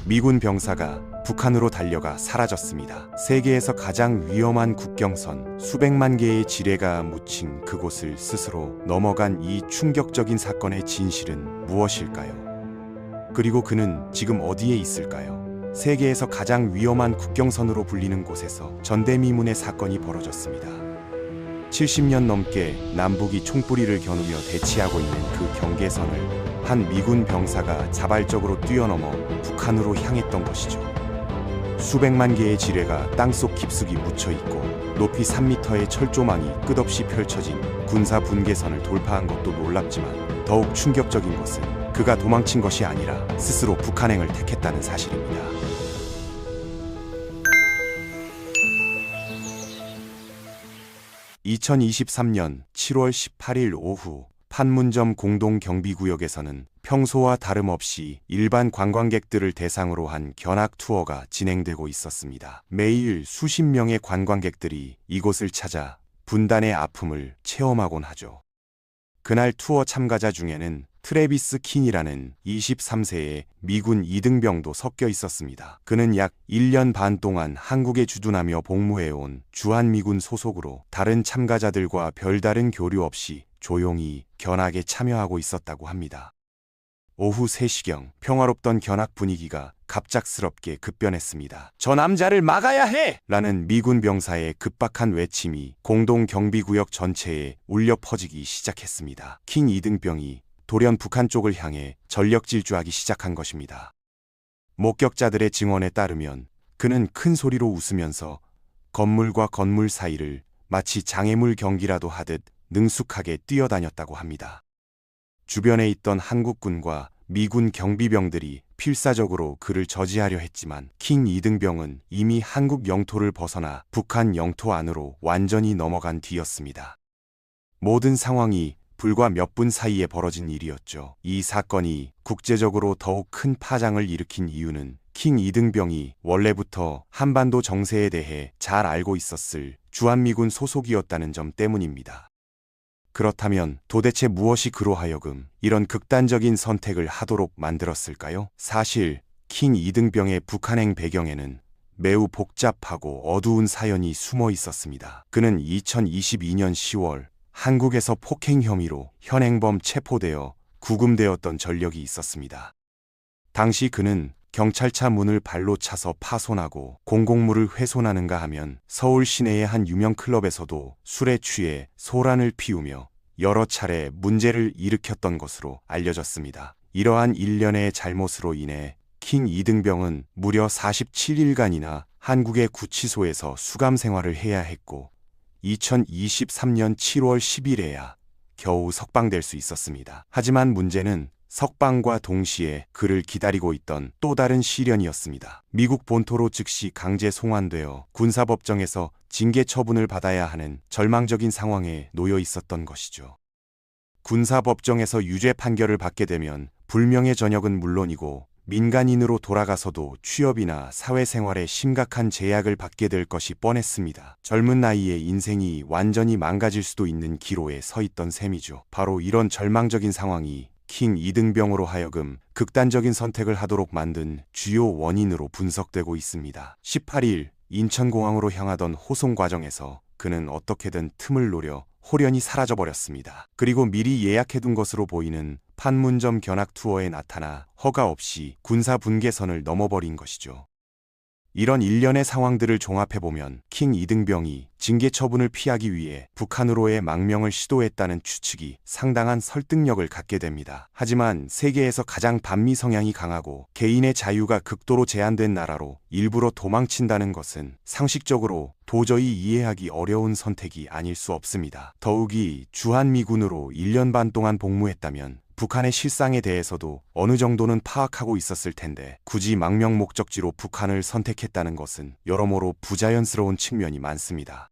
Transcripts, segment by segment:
미군 병사가 북한으로 달려가 사라졌습니다. 세계에서 가장 위험한 국경선, 수백만 개의 지뢰가 묻힌 그곳을 스스로 넘어간 이 충격적인 사건의 진실은 무엇일까요? 그리고 그는 지금 어디에 있을까요? 세계에서 가장 위험한 국경선으로 불리는 곳에서 전대미문의 사건이 벌어졌습니다. 70년 넘게 남북이 총뿌리를 겨누며 대치하고 있는 그 경계선을 한 미군 병사가 자발적으로 뛰어넘어 북한으로 향했던 것이죠. 수백만 개의 지뢰가 땅속 깊숙이 묻혀 있고 높이 3m의 철조망이 끝없이 펼쳐진 군사 분계선을 돌파한 것도 놀랍지만 더욱 충격적인 것은 그가 도망친 것이 아니라 스스로 북한행을 택했다는 사실입니다. 2023년 7월 18일 오후 판문점 공동경비구역에서는 평소와 다름없이 일반 관광객들을 대상으로 한 견학 투어가 진행되고 있었습니다. 매일 수십 명의 관광객들이 이곳을 찾아 분단의 아픔을 체험하곤 하죠. 그날 투어 참가자 중에는 트래비스 킨이라는 23세의 미군 이등병도 섞여 있었습니다. 그는 약 1년 반 동안 한국에 주둔하며 복무해온 주한미군 소속으로 다른 참가자들과 별다른 교류 없이 조용히 견학에 참여하고 있었다고 합니다. 오후 3시경 평화롭던 견학 분위기가 갑작스럽게 급변했습니다. "저 남자를 막아야 해!" 라는 미군 병사의 급박한 외침이 공동경비구역 전체에 울려 퍼지기 시작했습니다. 킨 이등병이 돌연 북한 쪽을 향해 전력 질주하기 시작한 것입니다. 목격자들의 증언에 따르면 그는 큰 소리로 웃으면서 건물과 건물 사이를 마치 장애물 경기라도 하듯 능숙하게 뛰어다녔다고 합니다. 주변에 있던 한국군과 미군 경비병들이 필사적으로 그를 저지하려 했지만 킹 이등병은 이미 한국 영토를 벗어나 북한 영토 안으로 완전히 넘어간 뒤였습니다. 모든 상황이 불과 몇 분 사이에 벌어진 일이었죠. 이 사건이 국제적으로 더욱 큰 파장을 일으킨 이유는 킹 이등병이 원래부터 한반도 정세에 대해 잘 알고 있었을 주한미군 소속이었다는 점 때문입니다. 그렇다면 도대체 무엇이 그로 하여금 이런 극단적인 선택을 하도록 만들었을까요? 사실 킹 이등병의 북한행 배경에는 매우 복잡하고 어두운 사연이 숨어 있었습니다. 그는 2022년 10월 한국에서 폭행 혐의로 현행범 체포되어 구금되었던 전력이 있었습니다. 당시 그는 경찰차 문을 발로 차서 파손하고 공공물을 훼손하는가 하면 서울 시내의 한 유명 클럽에서도 술에 취해 소란을 피우며 여러 차례 문제를 일으켰던 것으로 알려졌습니다. 이러한 일련의 잘못으로 인해 킹 이등병은 무려 47일간이나 한국의 구치소에서 수감 생활을 해야 했고 2023년 7월 10일에야 겨우 석방될 수 있었습니다. 하지만 문제는 석방과 동시에 그를 기다리고 있던 또 다른 시련이었습니다. 미국 본토로 즉시 강제 송환되어 군사법정에서 징계 처분을 받아야 하는 절망적인 상황에 놓여 있었던 것이죠. 군사법정에서 유죄 판결을 받게 되면 불명예 전역은 물론이고 민간인으로 돌아가서도 취업이나 사회생활에 심각한 제약을 받게 될 것이 뻔했습니다. 젊은 나이에 인생이 완전히 망가질 수도 있는 기로에 서 있던 셈이죠. 바로 이런 절망적인 상황이 킹 이등병으로 하여금 극단적인 선택을 하도록 만든 주요 원인으로 분석되고 있습니다. 18일 인천공항으로 향하던 호송 과정에서 그는 어떻게든 틈을 노려 홀연히 사라져버렸습니다. 그리고 미리 예약해둔 것으로 보이는 판문점 견학 투어에 나타나 허가 없이 군사 분계선을 넘어버린 것이죠. 이런 일련의 상황들을 종합해보면 킹 이등병이 징계 처분을 피하기 위해 북한으로의 망명을 시도했다는 추측이 상당한 설득력을 갖게 됩니다. 하지만 세계에서 가장 반미 성향이 강하고 개인의 자유가 극도로 제한된 나라로 일부러 도망친다는 것은 상식적으로 도저히 이해하기 어려운 선택이 아닐 수 없습니다. 더욱이 주한미군으로 1년 반 동안 복무했다면 북한의 실상에 대해서도 어느 정도는 파악하고 있었을 텐데 굳이 망명 목적지로 북한을 선택했다는 것은 여러모로 부자연스러운 측면이 많습니다.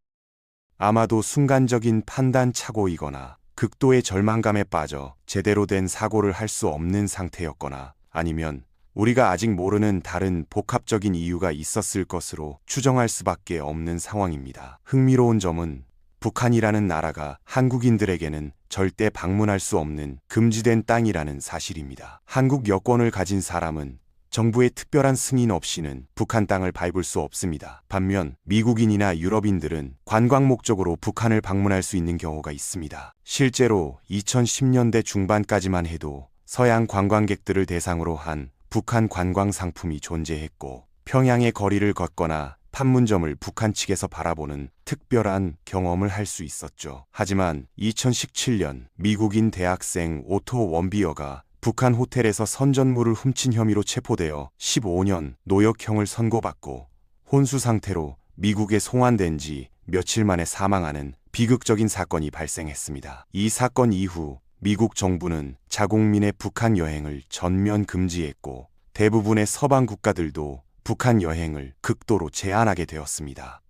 아마도 순간적인 판단 착오이거나 극도의 절망감에 빠져 제대로 된 사고를 할 수 없는 상태였거나 아니면 우리가 아직 모르는 다른 복합적인 이유가 있었을 것으로 추정할 수밖에 없는 상황입니다. 흥미로운 점은 북한이라는 나라가 한국인들에게는 절대 방문할 수 없는 금지된 땅이라는 사실입니다. 한국 여권을 가진 사람은 정부의 특별한 승인 없이는 북한 땅을 밟을 수 없습니다. 반면 미국인이나 유럽인들은 관광 목적으로 북한을 방문할 수 있는 경우가 있습니다. 실제로 2010년대 중반까지만 해도 서양 관광객들을 대상으로 한 북한 관광 상품이 존재했고, 평양의 거리를 걷거나 판문점을 북한 측에서 바라보는 특별한 경험을 할 수 있었죠. 하지만 2017년 미국인 대학생 오토 원비어가 북한 호텔에서 선전물을 훔친 혐의로 체포되어 15년 노역형을 선고받고 혼수 상태로 미국에 송환된 지 며칠 만에 사망하는 비극적인 사건이 발생했습니다. 이 사건 이후 미국 정부는 자국민의 북한 여행을 전면 금지했고, 대부분의 서방 국가들도 북한 여행을 극도로 제한하게 되었습니다.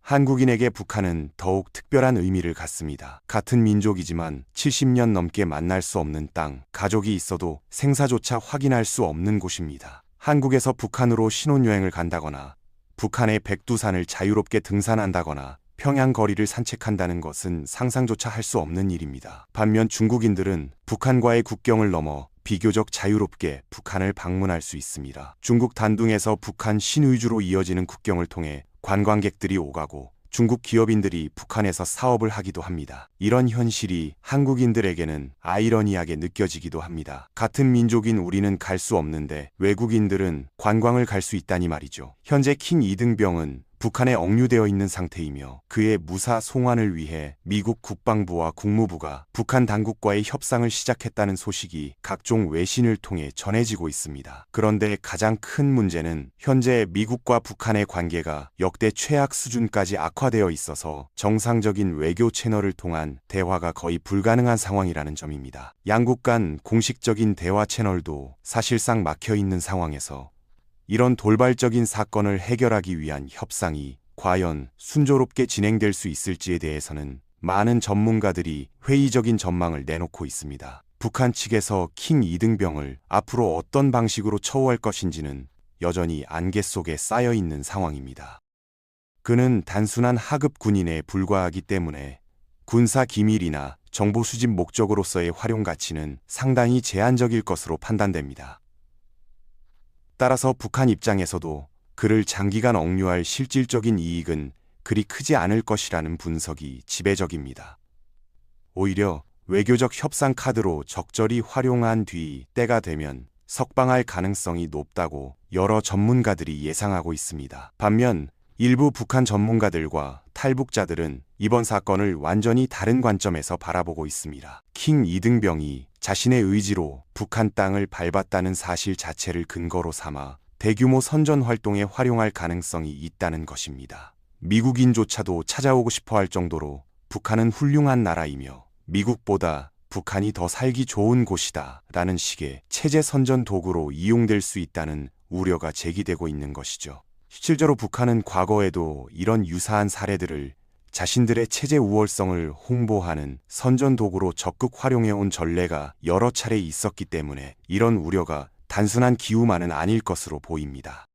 한국인에게 북한은 더욱 특별한 의미를 갖습니다. 같은 민족이지만 70년 넘게 만날 수 없는 땅, 가족이 있어도 생사조차 확인할 수 없는 곳입니다. 한국에서 북한으로 신혼여행을 간다거나 북한의 백두산을 자유롭게 등산한다거나 평양 거리를 산책한다는 것은 상상조차 할 수 없는 일입니다. 반면 중국인들은 북한과의 국경을 넘어 비교적 자유롭게 북한을 방문할 수 있습니다. 중국 단둥에서 북한 신의주로 이어지는 국경을 통해 관광객들이 오가고 중국 기업인들이 북한에서 사업을 하기도 합니다. 이런 현실이 한국인들에게는 아이러니하게 느껴지기도 합니다. 같은 민족인 우리는 갈 수 없는데 외국인들은 관광을 갈 수 있다니 말이죠. 현재 킹 이등병은 북한에 억류되어 있는 상태이며, 그의 무사 송환을 위해 미국 국방부와 국무부가 북한 당국과의 협상을 시작했다는 소식이 각종 외신을 통해 전해지고 있습니다. 그런데 가장 큰 문제는 현재 미국과 북한의 관계가 역대 최악 수준까지 악화되어 있어서 정상적인 외교 채널을 통한 대화가 거의 불가능한 상황이라는 점입니다. 양국 간 공식적인 대화 채널도 사실상 막혀 있는 상황에서 이런 돌발적인 사건을 해결하기 위한 협상이 과연 순조롭게 진행될 수 있을지에 대해서는 많은 전문가들이 회의적인 전망을 내놓고 있습니다. 북한 측에서 킹 이등병을 앞으로 어떤 방식으로 처우할 것인지는 여전히 안개 속에 쌓여 있는 상황입니다. 그는 단순한 하급 군인에 불과하기 때문에 군사 기밀이나 정보 수집 목적으로서의 활용 가치는 상당히 제한적일 것으로 판단됩니다. 따라서 북한 입장에서도 그를 장기간 억류할 실질적인 이익은 그리 크지 않을 것이라는 분석이 지배적입니다. 오히려 외교적 협상 카드로 적절히 활용한 뒤 때가 되면 석방할 가능성이 높다고 여러 전문가들이 예상하고 있습니다. 반면 일부 북한 전문가들과 탈북자들은 이번 사건을 완전히 다른 관점에서 바라보고 있습니다. 킹 이등병이 자신의 의지로 북한 땅을 밟았다는 사실 자체를 근거로 삼아 대규모 선전 활동에 활용할 가능성이 있다는 것입니다. 미국인조차도 찾아오고 싶어 할 정도로 북한은 훌륭한 나라이며 미국보다 북한이 더 살기 좋은 곳이다 라는 식의 체제 선전 도구로 이용될 수 있다는 우려가 제기되고 있는 것이죠. 실제로 북한은 과거에도 이런 유사한 사례들을 자신들의 체제 우월성을 홍보하는 선전 도구로 적극 활용해온 전례가 여러 차례 있었기 때문에 이런 우려가 단순한 기우만은 아닐 것으로 보입니다.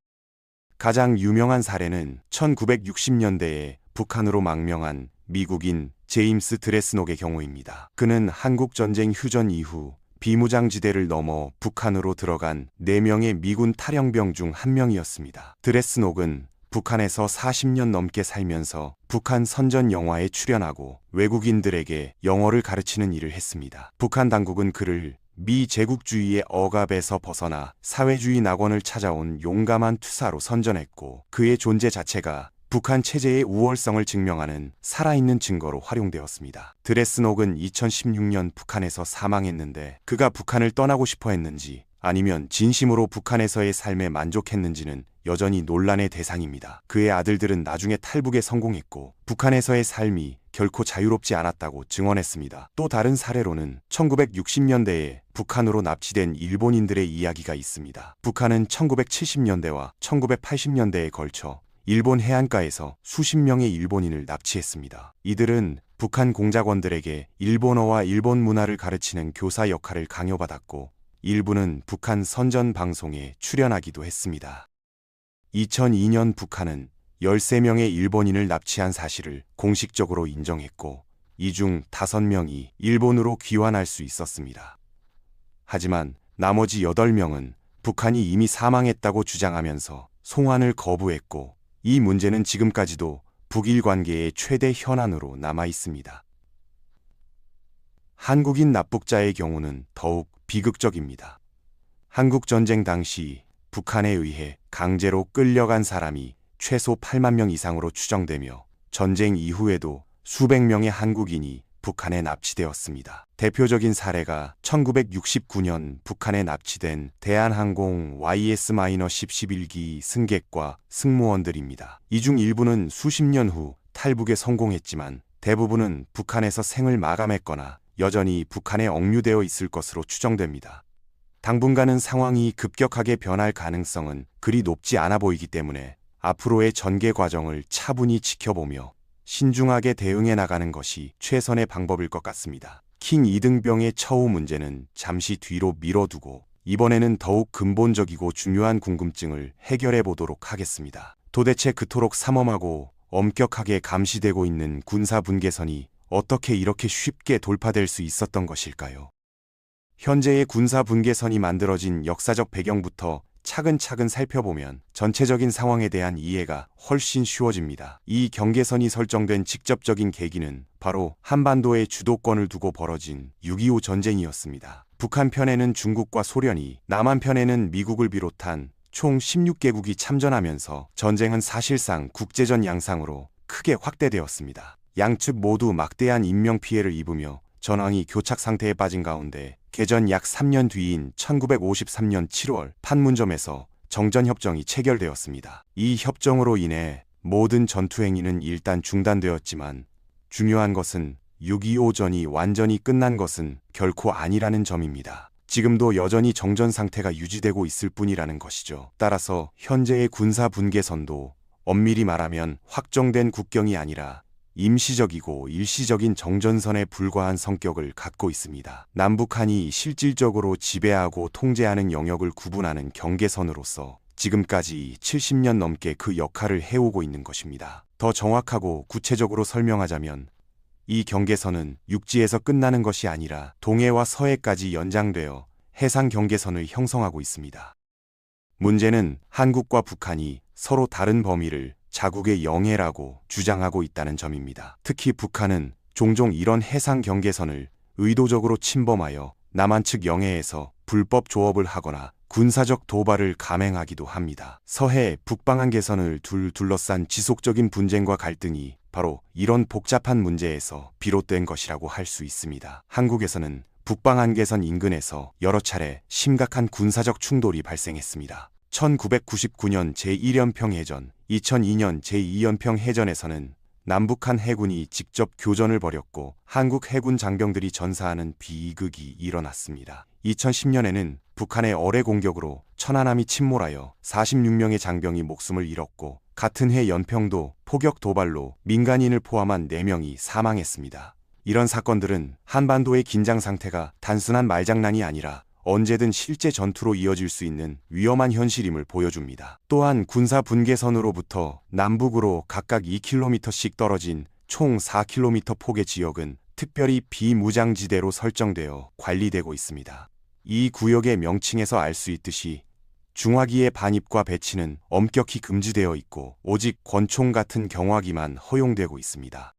가장 유명한 사례는 1960년대에 북한으로 망명한 미국인 제임스 드레스녹의 경우입니다. 그는 한국전쟁 휴전 이후 비무장지대를 넘어 북한으로 들어간 4명의 미군 탈영병 중 한 명이었습니다. 드레스녹은 북한에서 40년 넘게 살면서 북한 선전 영화에 출연하고 외국인들에게 영어를 가르치는 일을 했습니다. 북한 당국은 그를 미 제국주의의 억압에서 벗어나 사회주의 낙원을 찾아온 용감한 투사로 선전했고, 그의 존재 자체가 북한 체제의 우월성을 증명하는 살아있는 증거로 활용되었습니다. 드레스녹은 2016년 북한에서 사망했는데, 그가 북한을 떠나고 싶어 했는지 아니면 진심으로 북한에서의 삶에 만족했는지는 여전히 논란의 대상입니다. 그의 아들들은 나중에 탈북에 성공했고 북한에서의 삶이 결코 자유롭지 않았다고 증언했습니다. 또 다른 사례로는 1960년대에 북한으로 납치된 일본인들의 이야기가 있습니다. 북한은 1970년대와 1980년대에 걸쳐 일본 해안가에서 수십 명의 일본인을 납치했습니다. 이들은 북한 공작원들에게 일본어와 일본 문화를 가르치는 교사 역할을 강요받았고, 일부는 북한 선전 방송에 출연하기도 했습니다. 2002년 북한은 13명의 일본인을 납치한 사실을 공식적으로 인정했고, 이 중 5명이 일본으로 귀환할 수 있었습니다. 하지만 나머지 8명은 북한이 이미 사망했다고 주장하면서 송환을 거부했고, 이 문제는 지금까지도 북일 관계의 최대 현안으로 남아 있습니다. 한국인 납북자의 경우는 더욱 비극적입니다. 한국전쟁 당시 북한에 의해 강제로 끌려간 사람이 최소 8만 명 이상으로 추정되며 전쟁 이후에도 수백 명의 한국인이 북한에 납치되었습니다. 대표적인 사례가 1969년 북한에 납치된 대한항공 YS-11기 승객과 승무원들입니다. 이 중 일부는 수십 년 후 탈북에 성공했지만 대부분은 북한에서 생을 마감했거나 여전히 북한에 억류되어 있을 것으로 추정됩니다. 당분간은 상황이 급격하게 변할 가능성은 그리 높지 않아 보이기 때문에 앞으로의 전개 과정을 차분히 지켜보며 신중하게 대응해 나가는 것이 최선의 방법일 것 같습니다. 킹 2등병의 처우 문제는 잠시 뒤로 미뤄두고 이번에는 더욱 근본적이고 중요한 궁금증을 해결해 보도록 하겠습니다. 도대체 그토록 삼엄하고 엄격하게 감시되고 있는 군사 분계선이 어떻게 이렇게 쉽게 돌파될 수 있었던 것일까요? 현재의 군사 분계선이 만들어진 역사적 배경부터 차근차근 살펴보면 전체적인 상황에 대한 이해가 훨씬 쉬워집니다. 이 경계선이 설정된 직접적인 계기는 바로 한반도의 주도권을 두고 벌어진 6.25 전쟁이었습니다. 북한 편에는 중국과 소련이, 남한 편에는 미국을 비롯한 총 16개국이 참전하면서 전쟁은 사실상 국제전 양상으로 크게 확대되었습니다. 양측 모두 막대한 인명피해를 입으며 전황이 교착 상태에 빠진 가운데 개전 약 3년 뒤인 1953년 7월 판문점에서 정전협정이 체결되었습니다. 이 협정으로 인해 모든 전투행위는 일단 중단되었지만 중요한 것은 6.25 전이 완전히 끝난 것은 결코 아니라는 점입니다. 지금도 여전히 정전 상태가 유지되고 있을 뿐이라는 것이죠. 따라서 현재의 군사 분계선도 엄밀히 말하면 확정된 국경이 아니라 임시적이고 일시적인 정전선에 불과한 성격을 갖고 있습니다. 남북한이 실질적으로 지배하고 통제하는 영역을 구분하는 경계선으로서 지금까지 70년 넘게 그 역할을 해오고 있는 것입니다. 더 정확하고 구체적으로 설명하자면 이 경계선은 육지에서 끝나는 것이 아니라 동해와 서해까지 연장되어 해상 경계선을 형성하고 있습니다. 문제는 한국과 북한이 서로 다른 범위를 자국의 영해라고 주장하고 있다는 점입니다. 특히 북한은 종종 이런 해상 경계선을 의도적으로 침범하여 남한 측 영해에서 불법 조업을 하거나 군사적 도발을 감행하기도 합니다. 서해 북방한계선을 둘러싼 지속적인 분쟁과 갈등이 바로 이런 복잡한 문제에서 비롯된 것이라고 할 수 있습니다. 한국에서는 북방한계선 인근에서 여러 차례 심각한 군사적 충돌이 발생했습니다. 1999년 제1연평 해전, 2002년 제2연평 해전에서는 남북한 해군이 직접 교전을 벌였고 한국 해군 장병들이 전사하는 비극이 일어났습니다. 2010년에는 북한의 어뢰 공격으로 천안함이 침몰하여 46명의 장병이 목숨을 잃었고 같은 해 연평도 포격 도발로 민간인을 포함한 4명이 사망했습니다. 이런 사건들은 한반도의 긴장 상태가 단순한 말장난이 아니라 언제든 실제 전투로 이어질 수 있는 위험한 현실임을 보여줍니다. 또한 군사 분계선으로부터 남북으로 각각 2km씩 떨어진 총 4km 폭의 지역은 특별히 비무장지대로 설정되어 관리되고 있습니다. 이 구역의 명칭에서 알 수 있듯이 중화기의 반입과 배치는 엄격히 금지되어 있고 오직 권총 같은 경화기만 허용되고 있습니다.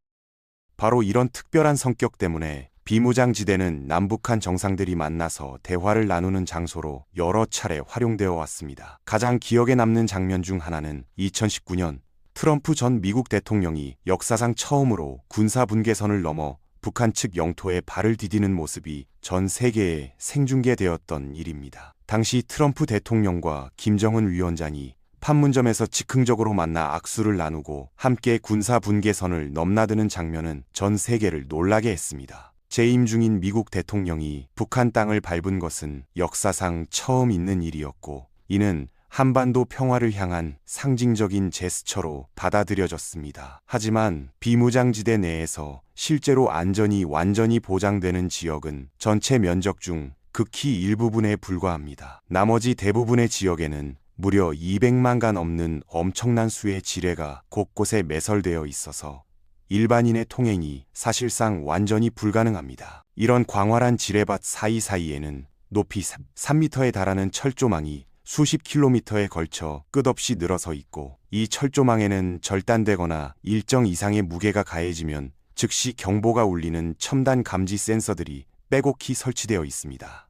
바로 이런 특별한 성격 때문에 비무장지대는 남북한 정상들이 만나서 대화를 나누는 장소로 여러 차례 활용되어 왔습니다. 가장 기억에 남는 장면 중 하나는 2019년 트럼프 전 미국 대통령이 역사상 처음으로 군사 분계선을 넘어 북한 측 영토에 발을 디디는 모습이 전 세계에 생중계되었던 일입니다. 당시 트럼프 대통령과 김정은 위원장이 판문점에서 즉흥적으로 만나 악수를 나누고 함께 군사 분계선을 넘나드는 장면은 전 세계를 놀라게 했습니다. 재임 중인 미국 대통령이 북한 땅을 밟은 것은 역사상 처음 있는 일이었고 이는 한반도 평화를 향한 상징적인 제스처로 받아들여졌습니다. 하지만 비무장지대 내에서 실제로 안전이 완전히 보장되는 지역은 전체 면적 중 극히 일부분에 불과합니다. 나머지 대부분의 지역에는 무려 200만 가 넘는 엄청난 수의 지뢰가 곳곳에 매설되어 있어서 일반인의 통행이 사실상 완전히 불가능합니다. 이런 광활한 지뢰밭 사이사이에는 높이 3m에 달하는 철조망이 수십 킬로미터에 걸쳐 끝없이 늘어서 있고, 이 철조망에는 절단되거나 일정 이상의 무게가 가해지면 즉시 경보가 울리는 첨단 감지 센서들이 빼곡히 설치되어 있습니다.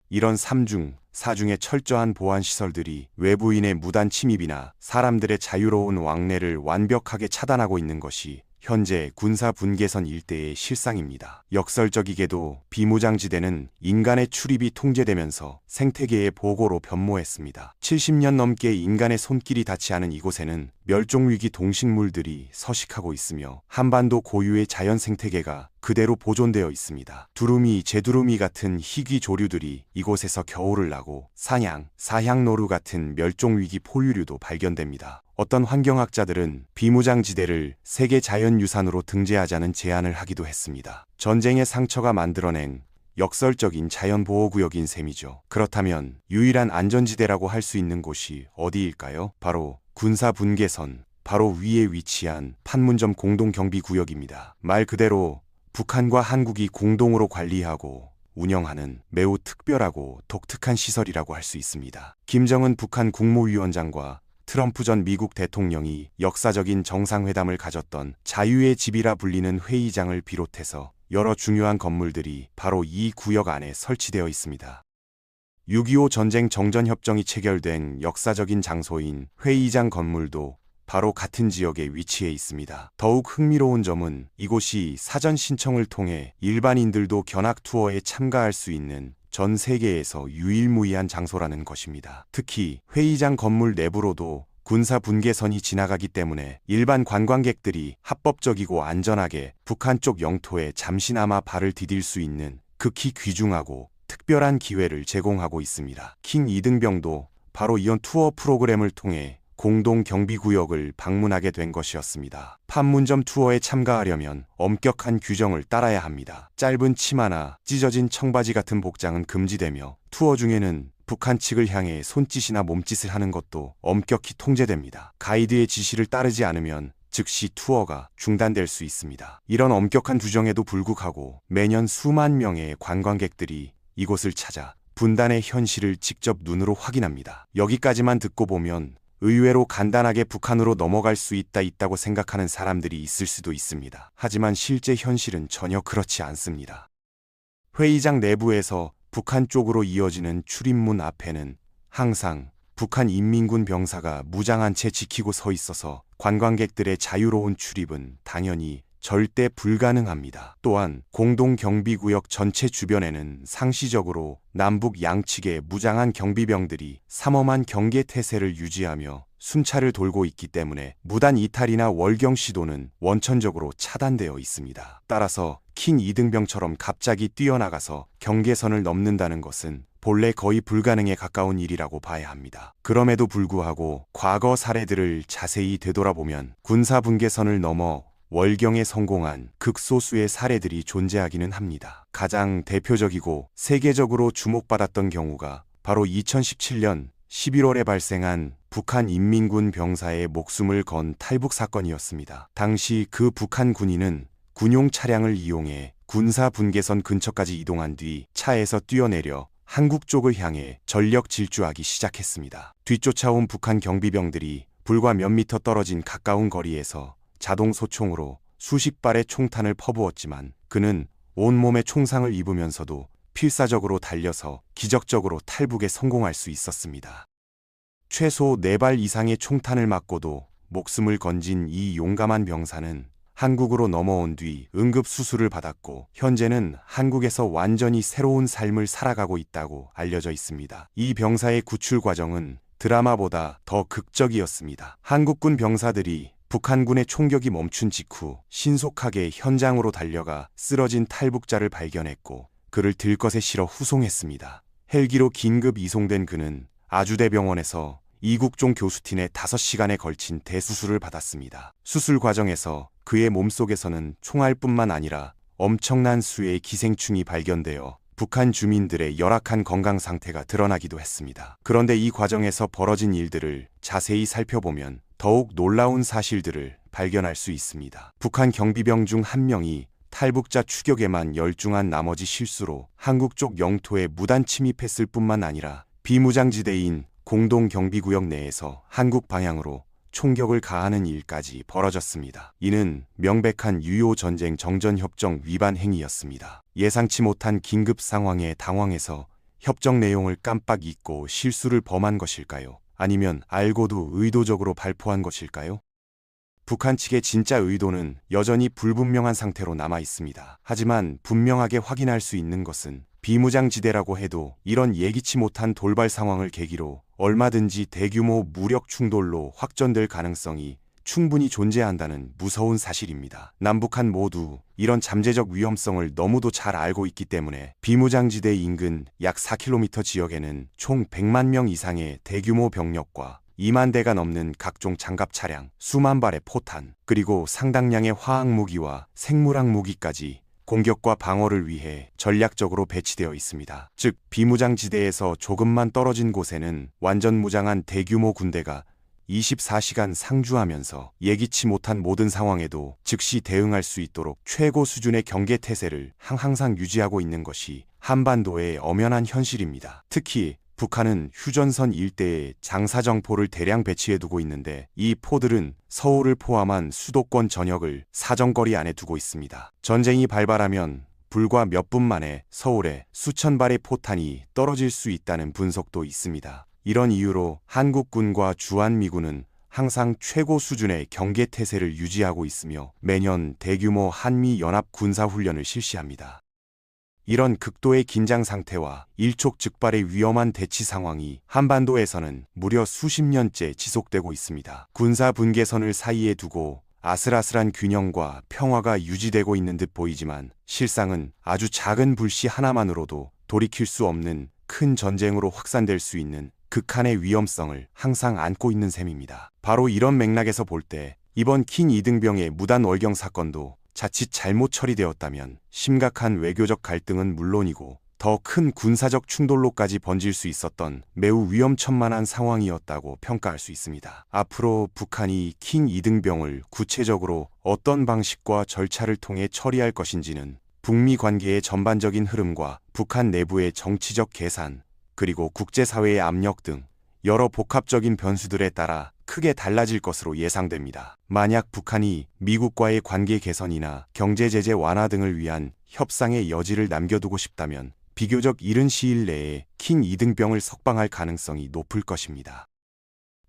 이런 3중, 4중의 철저한 보안 시설들이 외부인의 무단 침입이나 사람들의 자유로운 왕래를 완벽하게 차단하고 있는 것이 현재 군사 분계선 일대의 실상입니다. 역설적이게도 비무장지대는 인간의 출입이 통제되면서 생태계의 보고로 변모했습니다. 70년 넘게 인간의 손길이 닿지 않은 이곳에는 멸종위기 동식물들이 서식하고 있으며 한반도 고유의 자연 생태계가 그대로 보존되어 있습니다. 두루미, 제두루미 같은 희귀 조류들이 이곳에서 겨울을 나고 사냥, 사향노루 같은 멸종위기 포유류도 발견됩니다. 어떤 환경학자들은 비무장지대를 세계 자연유산으로 등재하자는 제안을 하기도 했습니다. 전쟁의 상처가 만들어낸 역설적인 자연보호구역인 셈이죠. 그렇다면 유일한 안전지대라고 할 수 있는 곳이 어디일까요? 바로 군사분계선, 바로 위에 위치한 판문점 공동경비구역입니다. 말 그대로 북한과 한국이 공동으로 관리하고 운영하는 매우 특별하고 독특한 시설이라고 할 수 있습니다. 김정은 북한 국무위원장과 트럼프 전 미국 대통령이 역사적인 정상회담을 가졌던 자유의 집이라 불리는 회의장을 비롯해서 여러 중요한 건물들이 바로 이 구역 안에 설치되어 있습니다. 6.25 전쟁 정전협정이 체결된 역사적인 장소인 회의장 건물도 바로 같은 지역에 위치해 있습니다. 더욱 흥미로운 점은 이곳이 사전 신청을 통해 일반인들도 견학 투어에 참가할 수 있는 전 세계에서 유일무이한 장소라는 것입니다. 특히 회의장 건물 내부로도 군사 분계선이 지나가기 때문에 일반 관광객들이 합법적이고 안전하게 북한 쪽 영토에 잠시나마 발을 디딜 수 있는 극히 귀중하고 특별한 기회를 제공하고 있습니다. 킹 이등병도 바로 이런 투어 프로그램을 통해 공동경비구역을 방문하게 된 것이었습니다. 판문점 투어에 참가하려면 엄격한 규정을 따라야 합니다. 짧은 치마나 찢어진 청바지 같은 복장은 금지되며 투어 중에는 북한 측을 향해 손짓이나 몸짓을 하는 것도 엄격히 통제됩니다. 가이드의 지시를 따르지 않으면 즉시 투어가 중단될 수 있습니다. 이런 엄격한 규정에도 불구하고 매년 수만 명의 관광객들이 이곳을 찾아 분단의 현실을 직접 눈으로 확인합니다. 여기까지만 듣고 보면 의외로 간단하게 북한으로 넘어갈 수 있다고 생각하는 사람들이 있을 수도 있습니다. 하지만 실제 현실은 전혀 그렇지 않습니다. 회의장 내부에서 북한 쪽으로 이어지는 출입문 앞에는 항상 북한 인민군 병사가 무장한 채 지키고 서 있어서 관광객들의 자유로운 출입은 당연히 절대 불가능합니다. 또한 공동경비구역 전체 주변에는 상시적으로 남북 양측의 무장한 경비병들이 삼엄한 경계 태세를 유지하며 순찰을 돌고 있기 때문에 무단 이탈이나 월경 시도는 원천적으로 차단되어 있습니다. 따라서 킹 이등병처럼 갑자기 뛰어나가서 경계선을 넘는다는 것은 본래 거의 불가능에 가까운 일이라고 봐야 합니다. 그럼에도 불구하고 과거 사례들을 자세히 되돌아보면 군사분계선을 넘어 월경에 성공한 극소수의 사례들이 존재하기는 합니다. 가장 대표적이고 세계적으로 주목받았던 경우가 바로 2017년 11월에 발생한 북한 인민군 병사의 목숨을 건 탈북 사건이었습니다. 당시 그 북한 군인은 군용 차량을 이용해 군사 분계선 근처까지 이동한 뒤 차에서 뛰어내려 한국 쪽을 향해 전력 질주하기 시작했습니다. 뒤쫓아온 북한 경비병들이 불과 몇 미터 떨어진 가까운 거리에서 자동 소총으로 수십 발의 총탄을 퍼부었지만 그는 온몸에 총상을 입으면서도 필사적으로 달려서 기적적으로 탈북에 성공할 수 있었습니다. 최소 4발 이상의 총탄을 맞고도 목숨을 건진 이 용감한 병사는 한국으로 넘어온 뒤 응급수술을 받았고 현재는 한국에서 완전히 새로운 삶을 살아가고 있다고 알려져 있습니다. 이 병사의 구출 과정은 드라마보다 더 극적이었습니다. 한국군 병사들이 북한군의 총격이 멈춘 직후 신속하게 현장으로 달려가 쓰러진 탈북자를 발견했고 그를 들것에 실어 후송했습니다. 헬기로 긴급 이송된 그는 아주대병원에서 이국종 교수팀의 5시간에 걸친 대수술을 받았습니다. 수술 과정에서 그의 몸속에서는 총알뿐만 아니라 엄청난 수의 기생충이 발견되어 북한 주민들의 열악한 건강 상태가 드러나기도 했습니다. 그런데 이 과정에서 벌어진 일들을 자세히 살펴보면 더욱 놀라운 사실들을 발견할 수 있습니다. 북한 경비병 중 한 명이 탈북자 추격에만 열중한 나머지 실수로 한국 쪽 영토에 무단 침입했을 뿐만 아니라 비무장지대인 공동경비구역 내에서 한국 방향으로 총격을 가하는 일까지 벌어졌습니다. 이는 명백한 유효전쟁 정전협정 위반 행위였습니다. 예상치 못한 긴급 상황에 당황해서 협정 내용을 깜빡 잊고 실수를 범한 것일까요? 아니면 알고도 의도적으로 발포한 것일까요? 북한 측의 진짜 의도는 여전히 불분명한 상태로 남아 있습니다. 하지만 분명하게 확인할 수 있는 것은 비무장지대라고 해도 이런 예기치 못한 돌발 상황을 계기로 얼마든지 대규모 무력 충돌로 확전될 가능성이 충분히 존재한다는 무서운 사실입니다. 남북한 모두 이런 잠재적 위험성을 너무도 잘 알고 있기 때문에 비무장지대 인근 약 4km 지역에는 총 100만 명 이상의 대규모 병력과 2만 대가 넘는 각종 장갑 차량, 수만 발의 포탄, 그리고 상당량의 화학무기와 생물학무기까지 공격과 방어를 위해 전략적으로 배치되어 있습니다. 즉, 비무장지대에서 조금만 떨어진 곳에는 완전 무장한 대규모 군대가 24시간 상주하면서 예기치 못한 모든 상황에도 즉시 대응할 수 있도록 최고 수준의 경계태세를 항상 유지하고 있는 것이 한반도의 엄연한 현실입니다. 특히 북한은 휴전선 일대에 장사정포를 대량 배치해두고 있는데 이 포들은 서울을 포함한 수도권 전역을 사정거리 안에 두고 있습니다. 전쟁이 발발하면 불과 몇 분 만에 서울에 수천 발의 포탄이 떨어질 수 있다는 분석도 있습니다. 이런 이유로 한국군과 주한미군은 항상 최고 수준의 경계태세를 유지하고 있으며 매년 대규모 한미연합 군사훈련을 실시합니다. 이런 극도의 긴장 상태와 일촉즉발의 위험한 대치 상황이 한반도에서는 무려 수십 년째 지속되고 있습니다. 군사 분계선을 사이에 두고 아슬아슬한 균형과 평화가 유지되고 있는 듯 보이지만 실상은 아주 작은 불씨 하나만으로도 돌이킬 수 없는 큰 전쟁으로 확산될 수 있는 극한의 위험성을 항상 안고 있는 셈입니다. 바로 이런 맥락에서 볼 때 이번 킹 이등병의 무단 월경 사건도 자칫 잘못 처리되었다면 심각한 외교적 갈등은 물론이고 더 큰 군사적 충돌로까지 번질 수 있었던 매우 위험천만한 상황이었다고 평가할 수 있습니다. 앞으로 북한이 킹 이등병을 구체적으로 어떤 방식과 절차를 통해 처리할 것인지는 북미 관계의 전반적인 흐름과 북한 내부의 정치적 계산, 그리고 국제사회의 압력 등 여러 복합적인 변수들에 따라 크게 달라질 것으로 예상됩니다. 만약 북한이 미국과의 관계 개선이나 경제 제재 완화 등을 위한 협상의 여지를 남겨두고 싶다면 비교적 이른 시일 내에 킹 이등병을 석방할 가능성이 높을 것입니다.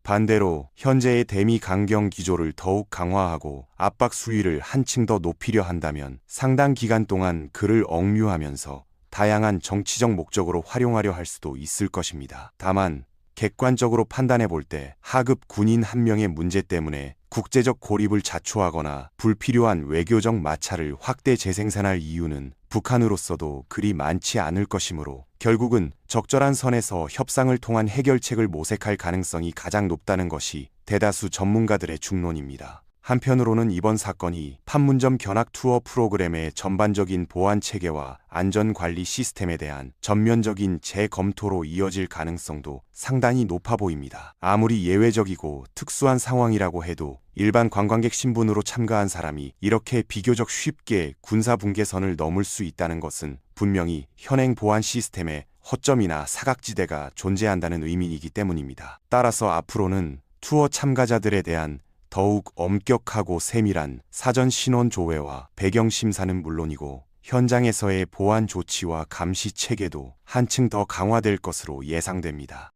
반대로 현재의 대미 강경 기조를 더욱 강화하고 압박 수위를 한층 더 높이려 한다면 상당 기간 동안 그를 억류하면서 다양한 정치적 목적으로 활용하려 할 수도 있을 것입니다. 다만 객관적으로 판단해 볼 때 하급 군인 한 명의 문제 때문에 국제적 고립을 자초하거나 불필요한 외교적 마찰을 확대 재생산할 이유는 북한으로서도 그리 많지 않을 것이므로 결국은 적절한 선에서 협상을 통한 해결책을 모색할 가능성이 가장 높다는 것이 대다수 전문가들의 중론입니다. 한편으로는 이번 사건이 판문점 견학 투어 프로그램의 전반적인 보안 체계와 안전관리 시스템에 대한 전면적인 재검토로 이어질 가능성도 상당히 높아 보입니다. 아무리 예외적이고 특수한 상황이라고 해도 일반 관광객 신분으로 참가한 사람이 이렇게 비교적 쉽게 군사 분계선을 넘을 수 있다는 것은 분명히 현행 보안 시스템에 허점이나 사각지대가 존재한다는 의미이기 때문입니다. 따라서 앞으로는 투어 참가자들에 대한 더욱 엄격하고 세밀한 사전 신원 조회와 배경 심사는 물론이고 현장에서의 보안 조치와 감시 체계도 한층 더 강화될 것으로 예상됩니다.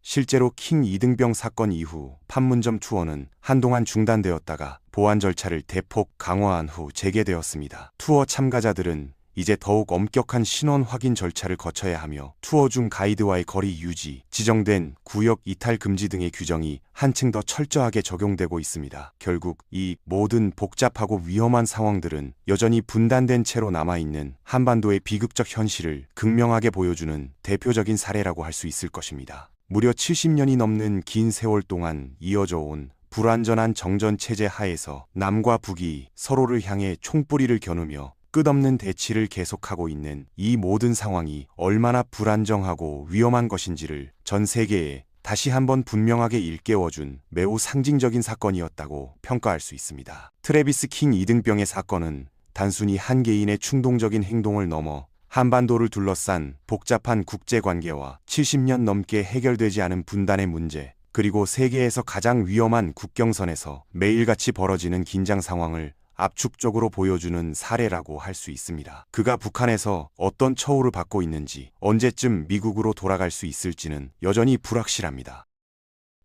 실제로 킹 이등병 사건 이후 판문점 투어는 한동안 중단되었다가 보안 절차를 대폭 강화한 후 재개되었습니다. 투어 참가자들은 이제 더욱 엄격한 신원 확인 절차를 거쳐야 하며 투어 중 가이드와의 거리 유지, 지정된 구역 이탈 금지 등의 규정이 한층 더 철저하게 적용되고 있습니다. 결국 이 모든 복잡하고 위험한 상황들은 여전히 분단된 채로 남아있는 한반도의 비극적 현실을 극명하게 보여주는 대표적인 사례라고 할 수 있을 것입니다. 무려 70년이 넘는 긴 세월 동안 이어져 온 불완전한 정전체제 하에서 남과 북이 서로를 향해 총뿌리를 겨누며 끝없는 대치를 계속하고 있는 이 모든 상황이 얼마나 불안정하고 위험한 것인지를 전 세계에 다시 한번 분명하게 일깨워준 매우 상징적인 사건이었다고 평가할 수 있습니다. 트래비스 킹 이등병의 사건은 단순히 한 개인의 충동적인 행동을 넘어 한반도를 둘러싼 복잡한 국제관계와 70년 넘게 해결되지 않은 분단의 문제, 그리고 세계에서 가장 위험한 국경선에서 매일같이 벌어지는 긴장 상황을 압축적으로 보여주는 사례라고 할 수 있습니다. 그가 북한에서 어떤 처우를 받고 있는지, 언제쯤 미국으로 돌아갈 수 있을지는 여전히 불확실합니다.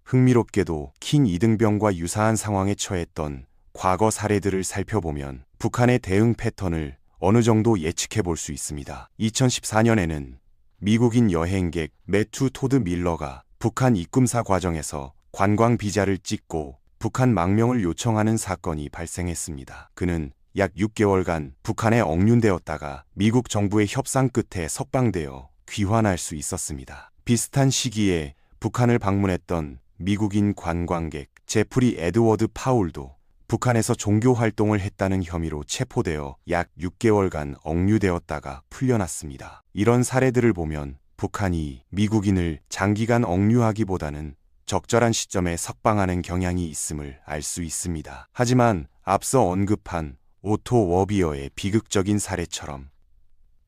흥미롭게도 킹 이등병과 유사한 상황에 처했던 과거 사례들을 살펴보면 북한의 대응 패턴을 어느 정도 예측해 볼 수 있습니다. 2014년에는 미국인 여행객 매튜 토드 밀러가 북한 입금사 과정에서 관광 비자를 찍고 북한 망명을 요청하는 사건이 발생했습니다. 그는 약 6개월간 북한에 억륜되었다가 미국 정부의 협상 끝에 석방되어 귀환할 수 있었습니다. 비슷한 시기에 북한을 방문했던 미국인 관광객 제프리 에드워드 파울도 북한에서 종교 활동을 했다는 혐의로 체포되어 약 6개월간 억류되었다가 풀려났습니다. 이런 사례들을 보면 북한이 미국인을 장기간 억류하기보다는 적절한 시점에 석방하는 경향이 있음을 알 수 있습니다. 하지만 앞서 언급한 오토 워비어의 비극적인 사례처럼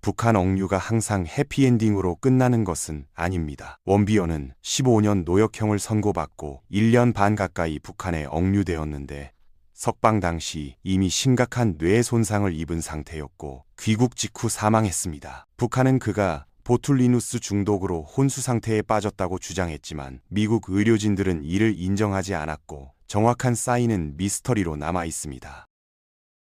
북한 억류가 항상 해피엔딩으로 끝나는 것은 아닙니다. 원비어는 15년 노역형을 선고받고 1년 반 가까이 북한에 억류되었는데 석방 당시 이미 심각한 뇌 손상을 입은 상태였고 귀국 직후 사망했습니다. 북한은 그가 보툴리누스 중독으로 혼수 상태에 빠졌다고 주장했지만 미국 의료진들은 이를 인정하지 않았고 정확한 사인은 미스터리로 남아 있습니다.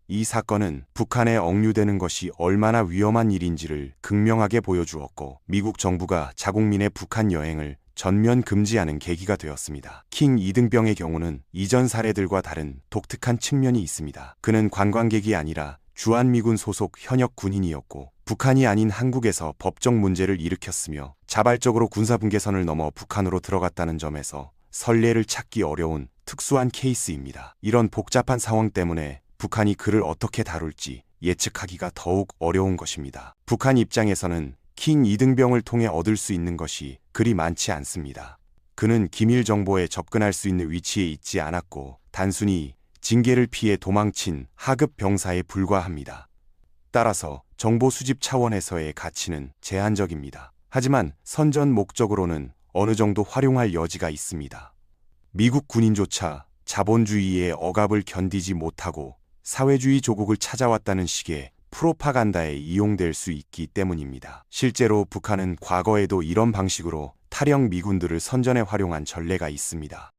이 사건은 북한에 억류되는 것이 얼마나 위험한 일인지를 극명하게 보여주었고 미국 정부가 자국민의 북한 여행을 전면 금지하는 계기가 되었습니다. 킹 이등병의 경우는 이전 사례들과 다른 독특한 측면이 있습니다. 그는 관광객이 아니라 주한미군 소속 현역 군인이었고 북한이 아닌 한국에서 법적 문제를 일으켰으며 자발적으로 군사분계선을 넘어 북한으로 들어갔다는 점에서 선례를 찾기 어려운 특수한 케이스입니다. 이런 복잡한 상황 때문에 북한이 그를 어떻게 다룰지 예측하기가 더욱 어려운 것입니다. 북한 입장에서는 킹 이등병을 통해 얻을 수 있는 것이 그리 많지 않습니다. 그는 기밀 정보에 접근할 수 있는 위치에 있지 않았고 단순히 징계를 피해 도망친 하급 병사에 불과합니다. 따라서 정보 수집 차원에서의 가치는 제한적입니다. 하지만 선전 목적으로는 어느 정도 활용할 여지가 있습니다. 미국 군인조차 자본주의의 억압을 견디지 못하고 사회주의 조국을 찾아왔다는 식의 프로파간다에 이용될 수 있기 때문입니다. 실제로 북한은 과거에도 이런 방식으로 탈영 미군들을 선전에 활용한 전례가 있습니다.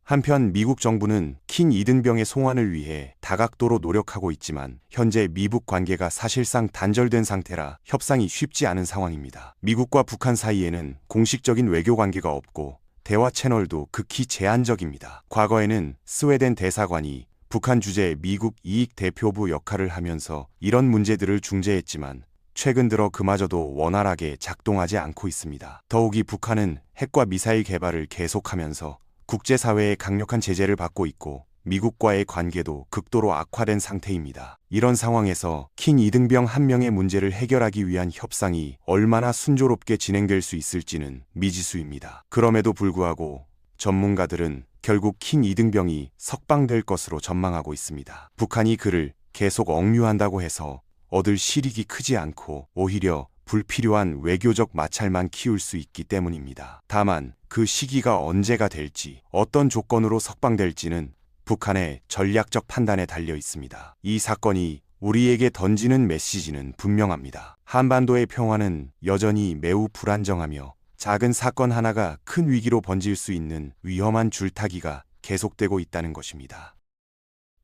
한편 미국 정부는 킹 이등병의 송환을 위해 다각도로 노력하고 있지만 현재 미북 관계가 사실상 단절된 상태라 협상이 쉽지 않은 상황입니다. 미국과 북한 사이에는 공식적인 외교 관계가 없고 대화 채널도 극히 제한적입니다. 과거에는 스웨덴 대사관이 북한 주재 미국 이익 대표부 역할을 하면서 이런 문제들을 중재했지만 최근 들어 그마저도 원활하게 작동하지 않고 있습니다. 더욱이 북한은 핵과 미사일 개발을 계속하면서 국제사회의 강력한 제재를 받고 있고 미국과의 관계도 극도로 악화된 상태입니다. 이런 상황에서 킹 이등병 한 명의 문제를 해결하기 위한 협상이 얼마나 순조롭게 진행될 수 있을지는 미지수입니다. 그럼에도 불구하고 전문가들은 결국 킹 이등병이 석방될 것으로 전망하고 있습니다. 북한이 그를 계속 억류한다고 해서 얻을 실익이 크지 않고 오히려 불필요한 외교적 마찰만 키울 수 있기 때문입니다. 다만 그 시기가 언제가 될지, 어떤 조건으로 석방될지는 북한의 전략적 판단에 달려 있습니다. 이 사건이 우리에게 던지는 메시지는 분명합니다. 한반도의 평화는 여전히 매우 불안정하며 작은 사건 하나가 큰 위기로 번질 수 있는 위험한 줄타기가 계속되고 있다는 것입니다.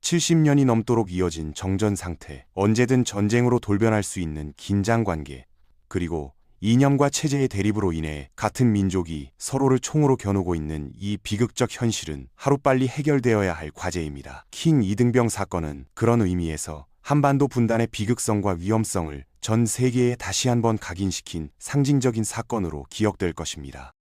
70년이 넘도록 이어진 정전 상태, 언제든 전쟁으로 돌변할 수 있는 긴장 관계, 그리고 이념과 체제의 대립으로 인해 같은 민족이 서로를 총으로 겨누고 있는 이 비극적 현실은 하루빨리 해결되어야 할 과제입니다. 킹 이등병 사건은 그런 의미에서 한반도 분단의 비극성과 위험성을 전 세계에 다시 한번 각인시킨 상징적인 사건으로 기억될 것입니다.